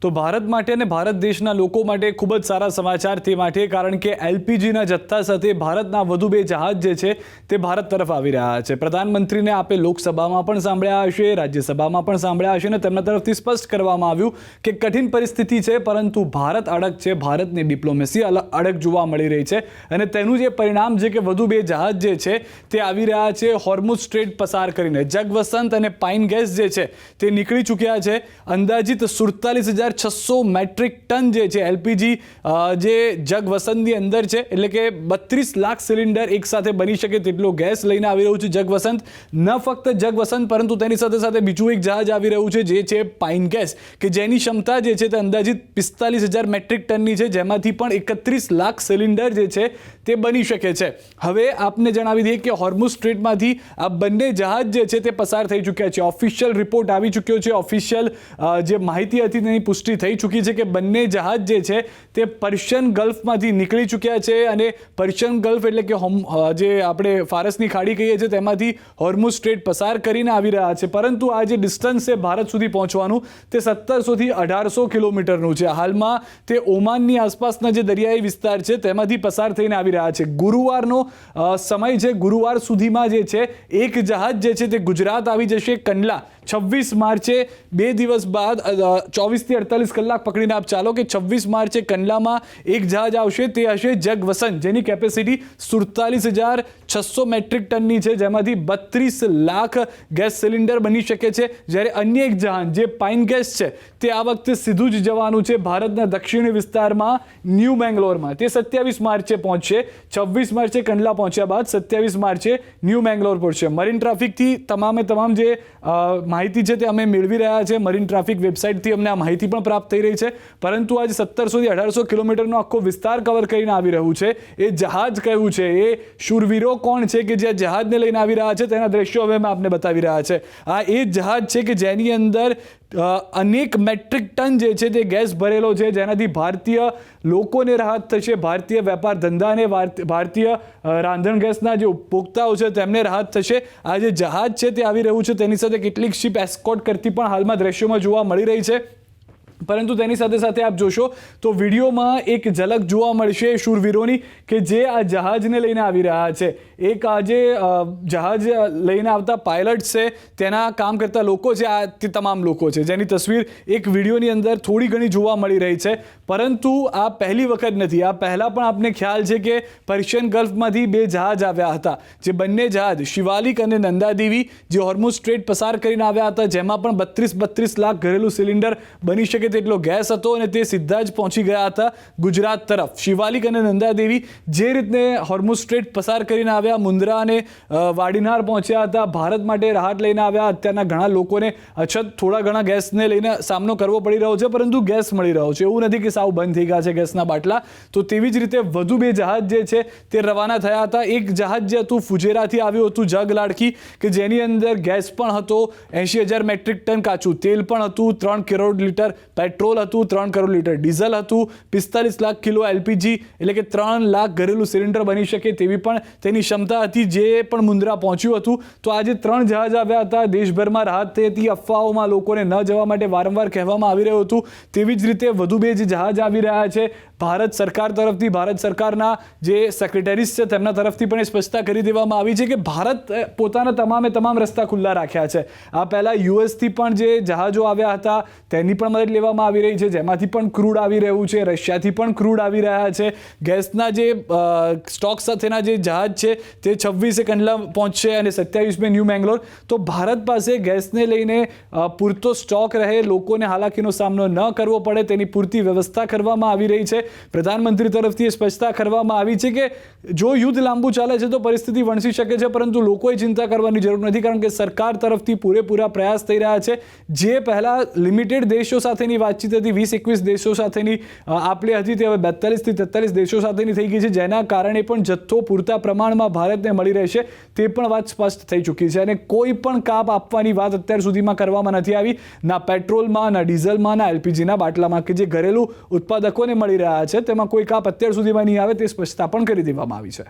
તો ભારત માટે અને ભારત દેશના લોકો માટે ખૂબ જ સારા સમાચાર તે માટે કારણ કે એલપીજીના જથ્થા સાથે ભારતના વધુ બે જહાજ જે છે તે ભારત તરફ આવી રહ્યા છે। પ્રધાનમંત્રીને આપે લોકસભામાં પણ સાંભળ્યા હશે, રાજ્યસભામાં પણ સાંભળ્યા હશે અને તેમના તરફથી સ્પષ્ટ કરવામાં આવ્યું કે કઠિન પરિસ્થિતિ છે પરંતુ ભારત અડગ છે, ભારતની ડિપ્લોમેસી અડગ જોવા મળી રહી છે અને તેનું જે પરિણામ છે કે વધુ બે જહાજ જે છે તે આવી રહ્યા છે હોર્મુઝ સ્ટ્રેટ પસાર કરીને। જગવસંત અને પાઇન ગેસ જે છે તે નીકળી ચૂક્યા છે। અંદાજિત 47,600 મેટ્રિક ટન જે છે એલપીજી જે જગવસંતની અંદર છે એટલે કે 32 લાખ સિલિન્ડર એક સાથે બની શકે તેટલો ગેસ લઈને આવી રહ્યું છે જગવસંત। ન ફક્ત જગવસંત પરંતુ તેની સાથે સાથે બીજું એક જહાજ આવી રહ્યું છે જે છે પાઇન ગેસ કે જેની ક્ષમતા જે છે તે અંદાજિત 45,000 મેટ્રિક ટનની છે જેમાંથી પણ 31 લાખ સિલિન્ડર જે છે તે બની શકે છે। હવે આપને જણાવી દઈએ કે હોર્મુઝ સ્ટ્રેટમાંથી આ બંને જહાજ જે છે તે પસાર થઈ ચૂક્યા છે। ઓફિશિયલ રિપોર્ટ આવી ચૂક્યો છે, ઓફિશિયલ જે માહિતી હતી તેની પુષ્ટિ થઈ ચૂકી છે કે બંને જહાજ જે છે તે પર્શિયન ગલ્ફમાંથી નીકળી ચૂક્યા છે અને પર્શિયન ગલ્ફ એટલે કે જે આપણે ફારસની ખાડી કહીએ છીએ તેમાંથી હોર્મુઝ સ્ટ્રેટ પસાર કરીને આવી રહ્યા છે। પરંતુ આ જે ડિસ્ટન્સ છે ભારત સુધી પહોંચવાનું તે 1700થી 1800 કિલોમીટરનું છે। હાલમાં તે ઓમાનની આસપાસના જે દરિયાઈ વિસ્તાર છે તેમાંથી પસાર થઈને આવી રહ્યા છે। ગુરુવારનો સમય છે, ગુરુવાર સુધીમાં જે છે એક જહાજ જે છે તે ગુજરાત આવી જશે કંડલા। 26 માર્ચે 2 દિવસ બાદ 24 થી 48 કલાક પકડીને આપ ચાલો કે 26 માર્ચે કંડલામાં એક જહાજ આવશે, તે હશે જગવસંત જેની કેપેસિટી 47,600 મેટ્રિક ટનની છે જેમાંથી 32 લાખ ગેસ સિલિન્ડર બની શકે છે। જ્યારે અન્ય એક જહાજ જે પાઇન ગેસ છે તે આ વખતે સીધું જ જવાનું છે ભારતના દક્ષિણી વિસ્તારમાં ન્યૂ બેંગ્લોરમાં। તે 27 માર્ચે પહોંચશે, 26 માર્ચે કંડલા પહોંચ્યા બાદ 27 માર્ચે ન્યૂ બેંગ્લોર પહોંચશે। મરીન ટ્રાફિકથી તમામ જે માહિતી છે તે અમે મેળવી રહ્યા છે, મરીન ટ્રાફિક વેબસાઇટથી અમને આ માહિતી પણ પ્રાપ્ત થઈ રહી છે। પરંતુ આજે 1700થી 1800 કિલોમીટરનો આખો વિસ્તાર કવર કરીને આવી રહ્યું છે। એ જહાજ કયું છે, એ શૂરવીરો કોણ છે કે જે જહાજને લઈને આવી રહ્યા છે તેના દ્રશ્યો હવે અમે આપને બતાવી રહ્યા છે। આ એ જહાજ છે કે જેની અંદર અનેક મેટ્રિક ટન જે છે તે ગેસ ભરેલો છે જેનાથી ભારતીય લોકોને રાહત થશે, ભારતીય વેપાર ધંધાને, ભારતીય રાંધણ ગેસના જે ઉપભોક્તાઓ છે તેમને રાહત થશે। આ જે જહાજ છે તે આવી રહ્યું છે તેની સાથે કેટલીક શિપ એસ્કોર્ટ કરતી પણ હાલમાં દ્રશ્યોમાં જોવા મળી રહી છે। પરંતુ તેની સાથે સાથે આપ જોશો તો વિડીયોમાં એક ઝલક જોવા મળશે શૂરવીરોની કે જે આ જહાજને લઈને આવી રહ્યા છે। એક આ જે જહાજ લઈને આવતા પાયલટ છે તેના કામ કરતા લોકો છે, આ તે તમામ લોકો છે જેની તસવીર એક વિડીયોની અંદર થોડી ઘણી જોવા મળી રહી છે। પરંતુ આ પહેલી વખત નથી, આ પહેલાં પણ આપને ખ્યાલ છે કે પર્શિયન ગલ્ફમાંથી બે જહાજ આવ્યા હતા। જે બંને જહાજ શિવાલિક અને નંદાદેવી જે હોર્મુઝ સ્ટ્રેટ પસાર કરીને આવ્યા હતા જેમાં પણ 32 લાખ ઘરેલું સિલિન્ડર બની શકે તેટલો ગેસ હતો અને તે સીધા જ પહોંચી ગયા હતા ગુજરાત તરફ। શિવાલિક અને નંદાદેવી જે રીતે હોર્મુઝ સ્ટ્રેટ પસાર કરીને આવ્યા, મુન્દ્રા અને વાડીનાર પહોંચ્યા હતા, ભારત માટે રાહત લઈને આવ્યા। અત્યારના ઘણા લોકોને અછત થોડા ઘણા ગેસને લઈને સામનો કરવો પડી રહ્યો છે પરંતુ ગેસ મળી રહ્યો છે, એવું નથી કે સાવ બંધ થઈ ગયા છે ગેસના બાટલા। તો તેવી જ રીતે વધુ બે જહાજ જે છે તે રવાના થયા હતા। એક જહાજ જે હતું ફુજેરાથી આવ્યું હતું જગલાડકી કે જેની અંદર ગેસ પણ હતો, 80,000 મેટ્રિક ટન કાચું તેલ પણ હતું, 3 કરોડ લીટર પેટ્રોલ હતું, 3 કરોડ લીટર ડીઝલ હતું, 45 લાખ કિલો એલપીજી એટલે કે 3 લાખ ઘરેલું સિલિન્ડર બની શકે તેવી પણ તેની ક્ષમતા હતી જે પણ મુન્દ્રા પહોંચ્યું હતું। તો આજે 3 જહાજ આવ્યા હતા, દેશભરમાં રાહત થઈ હતી, અફવાઓમાં લોકોને ન જવા માટે વારંવાર કહેવામાં આવી રહ્યું હતું। તેવી જ રીતે વધુ બે જે જહાજ આવી રહ્યા છે ભારત સરકાર તરફથી, ભારત સરકારના જે સેક્રેટરીઝ છે તેમના તરફથી પણ એ સ્પષ્ટતા કરી દેવામાં આવી છે કે ભારત પોતાના તમામ રસ્તા ખુલ્લા રાખ્યા છે। આ પહેલાં યુએસથી પણ જે જહાજો આવ્યા હતા તેની પણ મદદ લેવામાં આવી રહી છે જેમાંથી પણ ક્રૂડ આવી રહ્યું છે, રશિયાથી પણ ક્રૂડ આવી રહ્યા છે। ગેસના જે સ્ટોક સાથેના જે જહાજ છે તે 26 કંડલા પહોંચશે અને 27 ન્યૂ બેંગ્લોર। તો ભારત પાસે ગેસને લઈને પૂરતો સ્ટોક રહે, લોકોને હાલાકીનો સામનો ન કરવો પડે તેની પૂરતી વ્યવસ્થા કરવામાં આવી રહી છે। પ્રધાનમંત્રી તરફથી સ્પષ્ટતા કરવામાં આવી છે કે જો યુદ્ધ લાંબુ ચાલે છે તો પરિસ્થિતિ વણસી શકે છે પરંતુ લોકોએ ચિંતા કરવાની જરૂર નથી કારણ કે સરકાર તરફથી પૂરેપૂરા પ્રયાસ થઈ રહ્યા છે। જે પહેલાં લિમિટેડ દેશો સાથેની વાતચીત હતી, 20-21 દેશો સાથેની આપલે હતી, તે હવે 42 થી 43 દેશો સાથેની થઈ ગઈ છે જેના કારણે પણ જથ્થો પૂરતા પ્રમાણમાં ભારતને મળી રહેશે તે પણ વાત સ્પષ્ટ થઈ ચૂકી છે અને કોઈ પણ કાપ આપવાની વાત અત્યાર સુધીમાં કરવામાં નથી આવી, ના પેટ્રોલમાં, ના ડીઝલમાં, ના એલપીજીના બાટલામાં કે જે ઘરેલું ઉત્પાદકોને મળી રહ્યા છે તેમાં કોઈ કાપ અત્યાર સુધીમાં નહીં આવે તે સ્પષ્ટતા પણ કરી દેવામાં આવી છે।